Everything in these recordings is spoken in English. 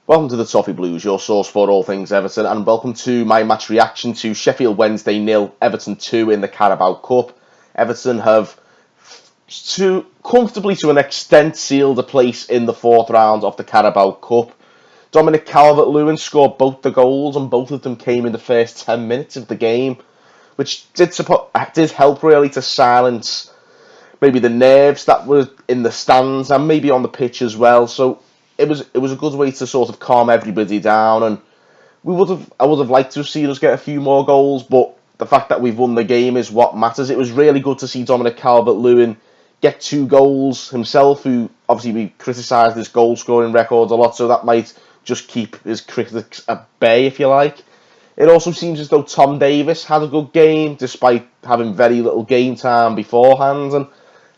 Welcome to the Toffee Blues, your source for all things Everton, and welcome to my match reaction to Sheffield Wednesday 0, Everton 2 in the Carabao Cup. Everton have comfortably to an extent sealed a place in the fourth round of the Carabao Cup. Dominic Calvert-Lewin scored both the goals, and both of them came in the first 10 minutes of the game, which did help really to silence maybe the nerves that were in the stands and maybe on the pitch as well. So it was a good way to sort of calm everybody down, and I would have liked to have seen us get a few more goals, but the fact that we've won the game is what matters. It was really good to see Dominic Calvert-Lewin get 2 goals himself, who obviously we criticised his goal scoring record a lot, so that might just keep his critics at bay, if you like. It also seems as though Tom Davies had a good game, despite having very little game time beforehand, and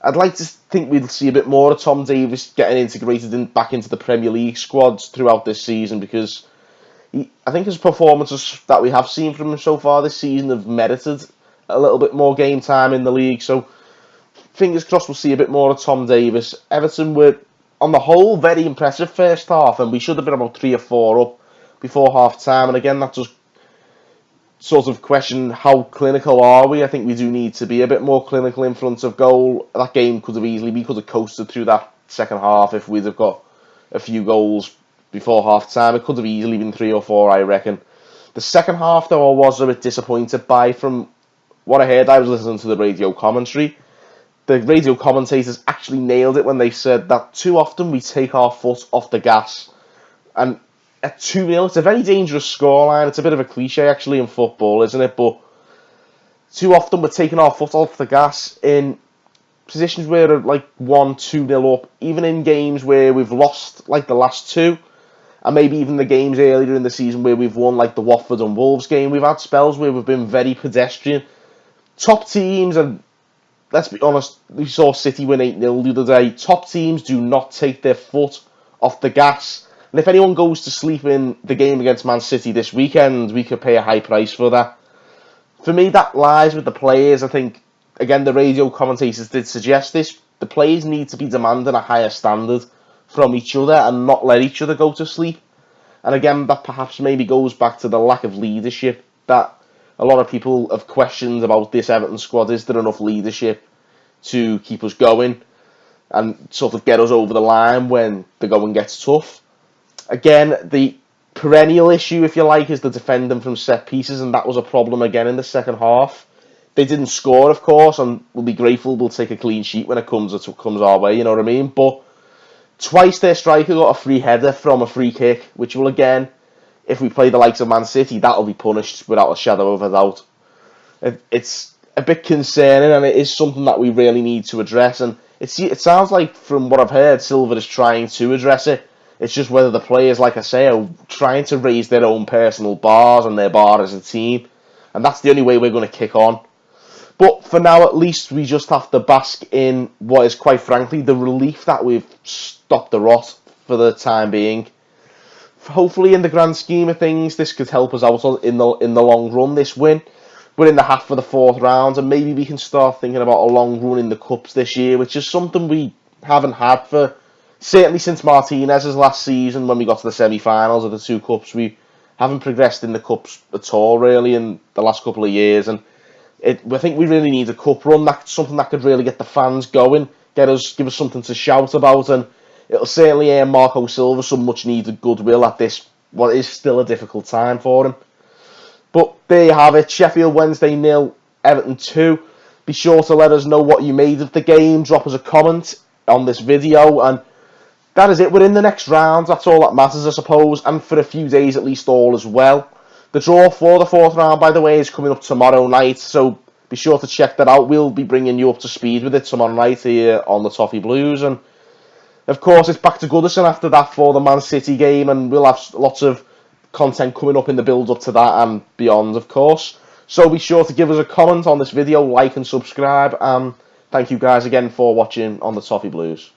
I'd like to think we'll see a bit more of Tom Davies getting integrated back into the Premier League squads throughout this season, because I think his performances that we have seen from him so far this season have merited a little bit more game time in the league. So fingers crossed we'll see a bit more of Tom Davies. Everton were, on the whole, very impressive first half, and we should have been about 3 or 4 up before half time. And again, that just sort of question how clinical are we. I think we do need to be a bit more clinical in front of goal. That game we could have coasted through that second half if we'd have got a few goals before half time. It could have easily been 3 or 4, I reckon. The second half, though, I was a bit disappointed by. From what I heard, I was listening to the radio commentary. The radio commentators actually nailed it when they said that too often we take our foot off the gas, and at 2-0, it's a very dangerous scoreline. It's a bit of a cliche, actually, in football, isn't it? But too often we're taking our foot off the gas in positions where we're like 1-2-0 up, even in games where we've lost, like the last 2, and maybe even the games earlier in the season where we've won, like the Watford and Wolves game. We've had spells where we've been very pedestrian. Top teams, and let's be honest, we saw City win 8-0 the other day. Top teams do not take their foot off the gas. And if anyone goes to sleep in the game against Man City this weekend, we could pay a high price for that. For me, that lies with the players. I think, again, the radio commentators did suggest this. The players need to be demanding a higher standard from each other and not let each other go to sleep. And again, that perhaps maybe goes back to the lack of leadership that a lot of people have questioned about this Everton squad. Is there enough leadership to keep us going and sort of get us over the line when the going gets tough? Again, the perennial issue, if you like, is the defending from set pieces, and that was a problem again in the second half. They didn't score, of course, and we'll be grateful we'll take a clean sheet when it comes our way, you know what I mean? But twice their striker got a free header from a free kick, which will, again, if we play the likes of Man City, that'll be punished without a shadow of a doubt. It's a bit concerning, and it is something that we really need to address. And it sounds like, from what I've heard, Silva is trying to address it. It's just whether the players, like I say, are trying to raise their own personal bars and their bar as a team. And that's the only way we're going to kick on. But for now, at least, we just have to bask in what is, quite frankly, the relief that we've stopped the rot for the time being. Hopefully, in the grand scheme of things, this could help us out in the long run, this win. We're in the half of the fourth round, and maybe we can start thinking about a long run in the Cups this year, which is something we haven't had for certainly since Martinez's last season, when we got to the semi-finals of the 2 Cups. We haven't progressed in the Cups at all, really, in the last couple of years. And I think we really need a Cup run. That's something that could really get the fans going, give us something to shout about, and it'll certainly earn Marco Silva some much-needed goodwill at this, what is still a difficult time for him. But there you have it, Sheffield Wednesday 0, Everton 2. Be sure to let us know what you made of the game. Drop us a comment on this video, and that is it. We're in the next round. That's all that matters, I suppose, and for a few days at least, all as well. The draw for the fourth round, by the way, is coming up tomorrow night, so be sure to check that out. We'll be bringing you up to speed with it tomorrow night here on the Toffee Blues. And of course, it's back to Goodison after that for the Man City game, and we'll have lots of content coming up in the build-up to that and beyond, of course. So be sure to give us a comment on this video, like and subscribe, and thank you guys again for watching on the Toffee Blues.